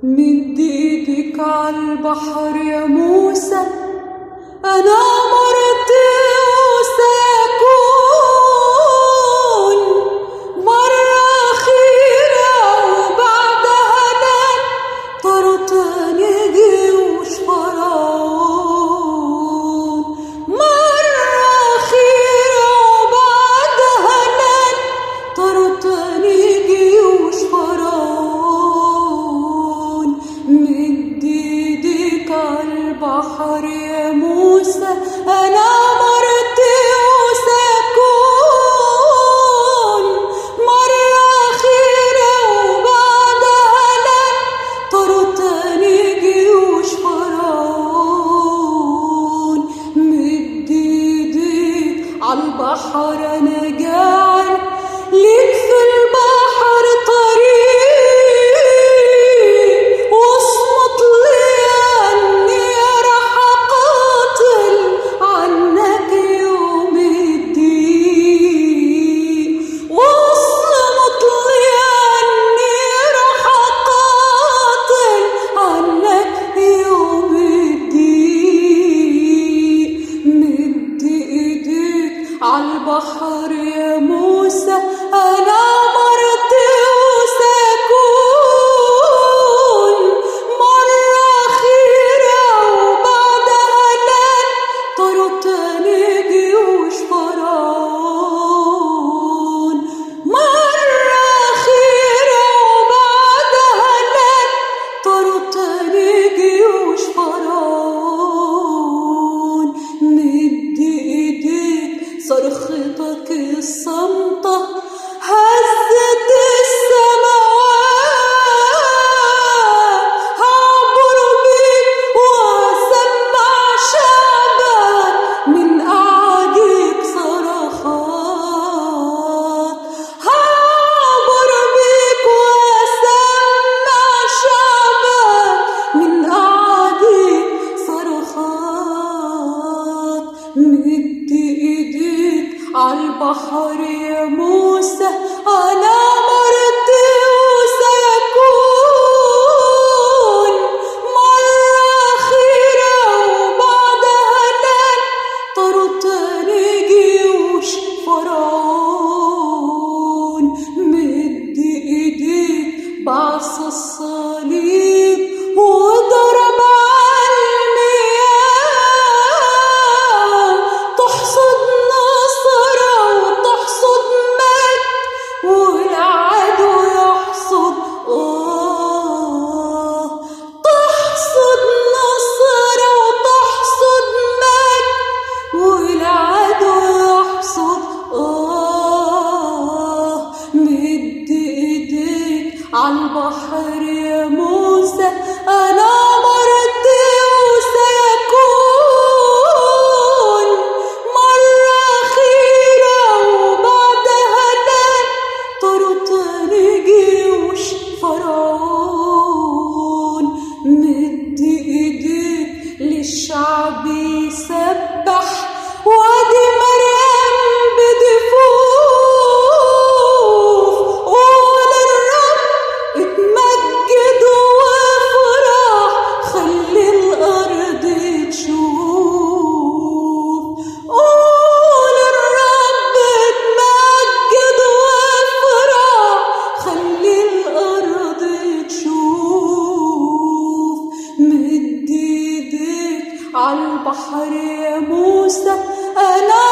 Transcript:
مد ايدك عالبحر يا موسى، أنا مرت وسيكون مرة أخيرة وبعدها لن طرت نجي وش فرعون. مرة أخيرة وبعدها لن طرت نجي وش فرعون. مد ايدك عالبحر يا موسى، أنا مرت وسيكون مرة أخيرة وبعدها لن طرت نجي وش فرعون. مد ايدك عالبحر، أنا جاعل ليك في البحر طريق، واصمت لي أني راح أقاتل عنك يوم الدين. واصمت لي أني راح أقاتل عنك يوم الدين. مد ايدك عالبحر يا موسى، أنا مرت وسيكون مرة أخيرة وبعدها لن طرت نجي وش فرعون. مرة أخيرة وبعدها لن طرت نجي وش فرعون. مد ايدك، صرختك الصامتة هزت السماوات، هعبر بيك وهسمع شعبك من أعديك صرخات. هعبر بيك وهسمع شعبك من أعديك صرخات. مد ايدك عالبحر يا موسى، أنا مرت وسيكون مرة أخيرة وبعدها لن طرت نجي وش فرعون. مد ايدك بعصا الصليب وضرب عالمياه، تحصد نصرة وتحصد مجد والعدو يحصد تحصد نصرة وتحصد مجد والعدو يحصد مد ايدك عالبحر يا موسى، أنا مرت وسيكون مرة أخيرة وبعدها لن طرت نجي وش فرعون. مد ايدك للشعب يسبح وادي مريم بدفوف، قول الرب اتمجد وافرح، خلي الأرض تشوف. قول الرب اتمجد وافرح، خلي الأرض تشوف. مد ايدك عالبحر يا موسى، أنا